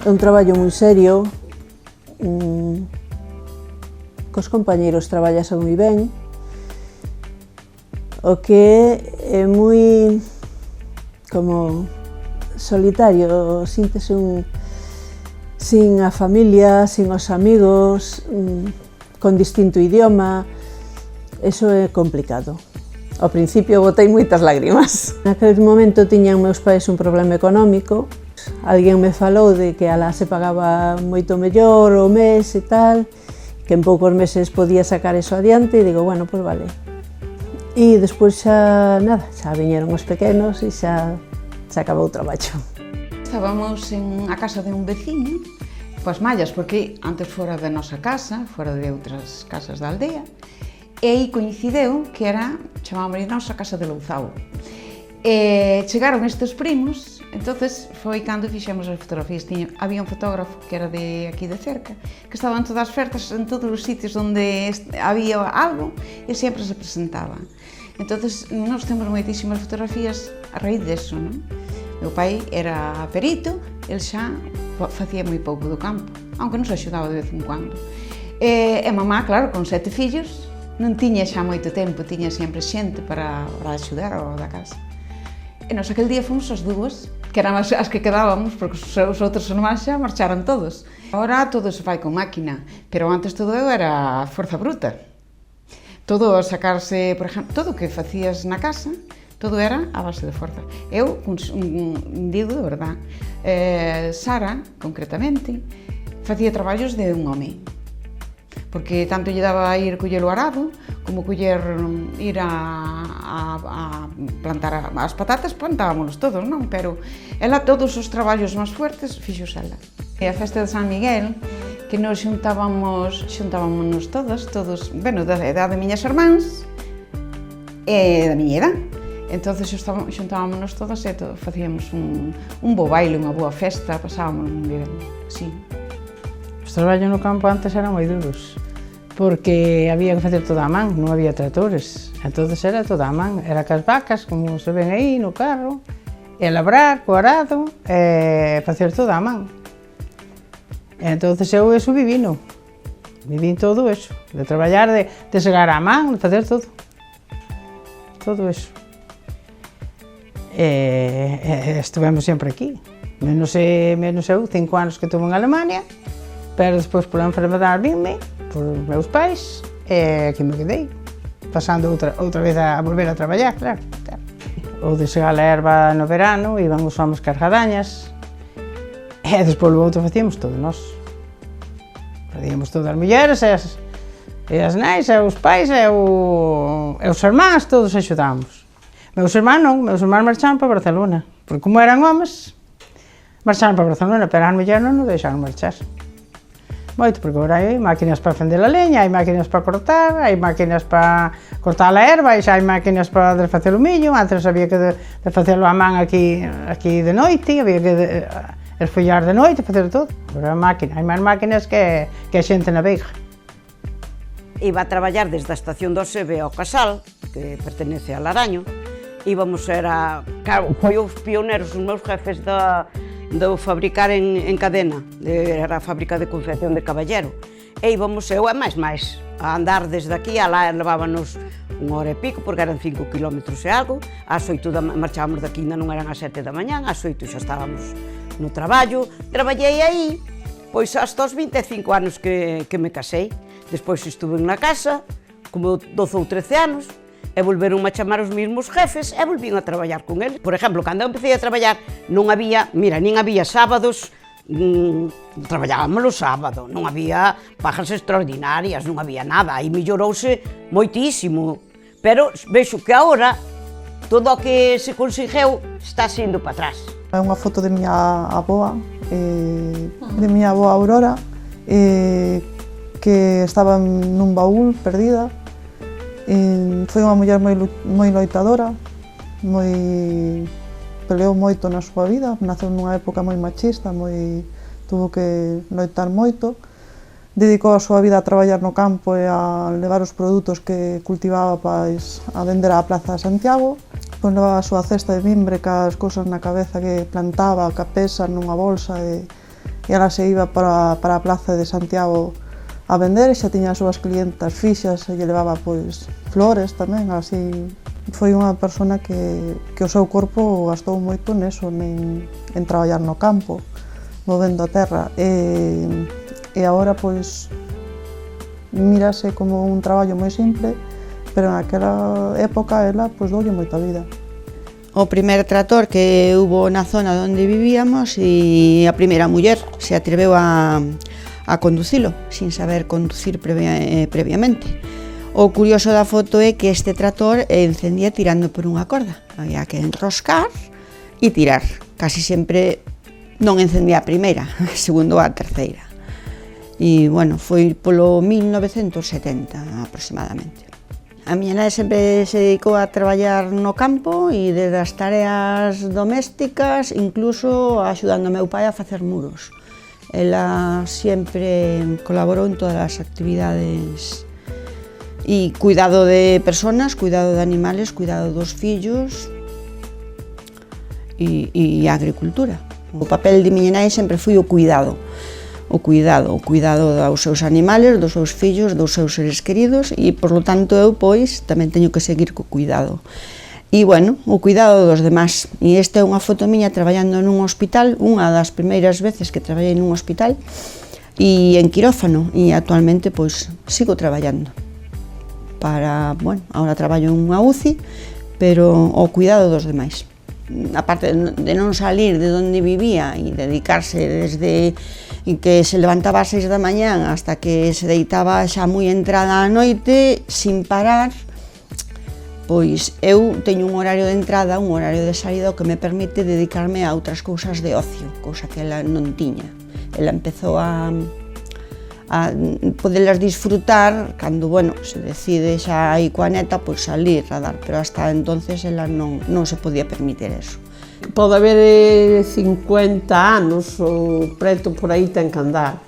É un traballo moi serio, cos compañeros traballase moi ben, o que é moi como solitario, síntese sin a familia, sin os amigos, con distinto idioma, eso é complicado. Ao principio botei moitas lágrimas. Naquele momento tiñan meus pais un problema económico. Alguén me falou de que alá se pagaba moito mellor o mes e tal, que en poucos meses podía sacar eso adiante, e digo, bueno, pois vale. E despois xa, nada, xa viñeron os pequenos e xa acabou o traballo. Estábamos en a casa de un veciño, coas mallas, porque antes fora da nosa casa, fora de outras casas da aldea, e aí coincideu que era, chamámosle nós, a casa de Louzao. E chegaron estes primos, entonces foi cando fixemos as fotografías. Había un fotógrafo que era de aquí de cerca, que estaba en todas as fertas, en todos os sitios onde había algo, e sempre se presentaba. Entonces, nós temos moitísimas fotografías a raíz deso, non? Meu pai era perito, el xa facía moi pouco do campo, aunque nos axudaba de vez en cuando. E mamá, claro, con 7 fillos, non tiña xa moito tempo, tiña sempre xente para axudar ao da casa. E nos aquel día fomos as dúas, que eran as que quedábamos, porque os outros irmáns xa marcharon todos. Agora todo se fai con máquina, pero antes todo era forza bruta. Todo sacarse, por exemplo, todo o que facías na casa, todo era a base de forza. Eu, digo de verdad, Sara, concretamente, facía traballos de un home, porque tanto lle daba a ir coller o arado, como ir a plantar as patatas, plantábamos todos, non? Pero ela, todos os traballos máis fuertes, fixos ela. E a festa de San Miguel, que nos xuntábamos todos, bueno, da edade de miñas irmáns e da miña edad. Entonces xuntábamos todas e facíamos un bo baile, unha boa festa, pasábamos moi ben, sí. Os traballos no campo antes eran moi duros, porque había que facer toda a man, non había tractores, entonces era toda a man, era cas vacas, como se ven aí no carro, e labrar co arado, e facer toda a man. Entonces eu eso vivín todo eso, de traballar, de segar a man, de facer todo eso. Estivemos sempre aquí, menos eu, 5 anos que estuve en Alemania, pero despois pola enfermedade vinme, por meus pais, e aquí me quedei, pasando outra vez a volver a traballar, claro. O de segar a erva no verano, íbamos as cargadañas, e despois o outro facíamos todo nós. Facíamos todas as mulleres, e as nais, e os pais, e os irmáns, todos axudábamos. Meus irmáns non, meus irmáns marcharon para Barcelona, porque como eran homes, marcharon para Barcelona, pero as mulleres non nos deixaron marchar. Moito, porque agora hai máquinas para fender a leña, hai máquinas para cortar, hai máquinas para cortar a erva, e xa hai máquinas para desfacer o millo. Antes había que desfacelo a man aquí de noite, había que esfollar de noite, facer todo. Agora hai máis máquinas que a xente na veiga. Iba a traballar desde a estación do Sebe ao Casal, que pertenece a Laraño. Íbamos, claro, foi os pioneros, os meus jefes do fabricar en cadena, era a fábrica de confección de Caballero. E íbamos, eu e máis, a andar desde aquí, alá levábanos 1 hora e pico, porque eran 5 kilómetros e algo. Ás 8 marchábamos daqui, ainda non eran as 7 da mañá, ás 8 xa estábamos no traballo. Traballei aí, pois hasta os 25 anos que me casei. Despois estuve na casa, como 12 ou 13 anos, e volveron a chamar os mesmos jefes e volvín a traballar con eles. Por exemplo, cando eu empecé a traballar, non había, nin había sábados, traballábamos o sábado, non había pagas extraordinarias, non había nada, aí mellorouse moitísimo, pero vexo que agora todo o que se conseguiu está sendo para atrás. É unha foto de miña avoa, Aurora, que estaba nun baúl perdida. Foi unha muller moi loitadora, peleou moito na súa vida, naceu nunha época moi machista, tuvo que loitar moito. Dedicou a súa vida a traballar no campo e a levar os produtos que cultivaba a vender á Praza de Santiago. Pois levaba a súa cesta de mimbre, cas cousas na cabeza que plantaba, ca pesa nunha bolsa, e e ela se iba para a plaza de Santiago a vender, e xa tiña as súas clientas fixas, e lle levaba pois flores tamén, así. Foi unha persona que o seu corpo gastou moito neso, en traballar no campo, movendo a terra, e agora pois mírase como un traballo moi simple, pero naquela época ela pois doulle moita vida. O primer tractor que hubo na zona onde vivíamos e a primeira muller se atreveu a conducilo, sin saber conducir previamente. O curioso da foto é que este tractor encendía tirando por unha corda. Había que enroscar e tirar. Casi sempre non encendía a primeira, a segunda ou a terceira. E, bueno, foi polo 1970 aproximadamente. A miña nai sempre se dedicou a traballar no campo e desde as tareas domésticas, incluso axudando ao meu pai a facer muros. Ela sempre colaborou en todas as actividades e cuidado de personas, cuidado de animales, cuidado dos fillos e a agricultura. O papel de miña nai sempre foi o cuidado dos seus animales, dos seus fillos, dos seus seres queridos e, por lo tanto, eu, pois, tamén teño que seguir co cuidado. E, bueno, o cuidado dos demás. E esta é unha foto miña traballando nun hospital, unha das primeiras veces que traballei nun hospital, e en quirófano, e actualmente, pois, sigo traballando. Ahora traballo en unha UCI, pero o cuidado dos demais. Aparte de non salir de onde vivía e dedicarse desde que se levantaba ás 6 da mañán hasta que se deitaba xa moi entrada a noite, sin parar, pois eu teño un horario de entrada, un horario de saída, o que me permite dedicarme a outras cousas de ocio, cousa que ela non tiña. Ela empezou a podelas disfrutar cando, se decide xa aí coa neta, pois salir a dar, pero hasta entonces ela non se podía permitir eso. Pode haber 50 anos, o preto por aí ten que andar,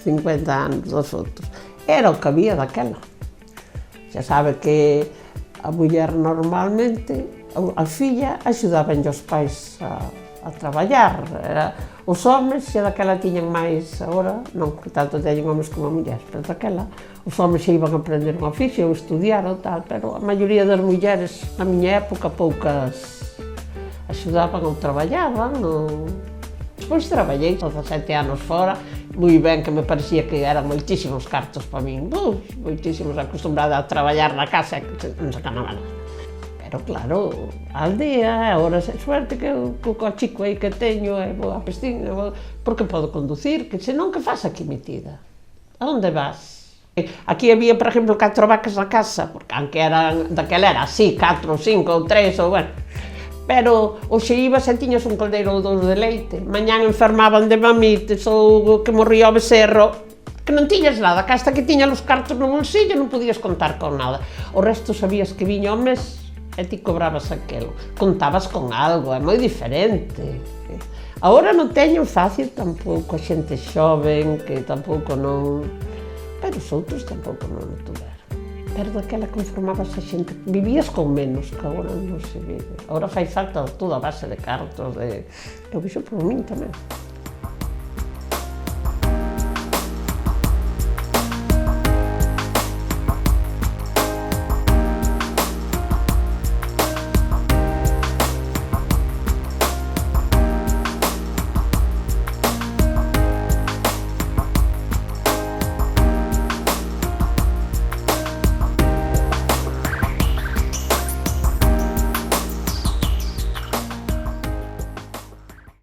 50 anos dos outros. Era o que había daquela. Xa sabe que a muller normalmente, a filla, axudaban os pais a traballar. Os homens xa daquela tiñan máis, agora non que tanto teñen homens como mulleres, pero daquela os homens xa iban a aprender un oficio ou estudiar ou tal, pero a maioría das mulleres na miña época poucas axudaban ou traballaban. Despois traballei 17 anos fora, moi ben, que me parecía que eran moitísimos cartos para min, moitísimos, acostumbrada a traballar na casa e non sacaba nada. Pero claro, a aldea, agora é suerte que co chico aí que teño, vou a Pestín, porque podo conducir, que senón que faz aquí metida? A onde vas? Aquí había, por exemplo, 4 vacas na casa, porque aunque daquela era así, 4 ou 5 ou 3, ou pero hoxe ibas e tiñas un caldeiro ou 2 de leite, mañán enfermaban de mamites ou que morría o becerro, que non tiñas nada, que hasta que tiñas os cartos no bolsillo non podías contar con nada. O resto sabías que viña o mes e ti cobrabas aquelo, contabas con algo, é moi diferente. Agora non teñen fácil tampouco a xente xoven, que tampouco non... pero os outros tampouco non o tuveron. Pero daquela conformabas a xente, vivías con menos, que agora non se vive. Agora fai falta toda a base de cartos, eu vixo por min tamén.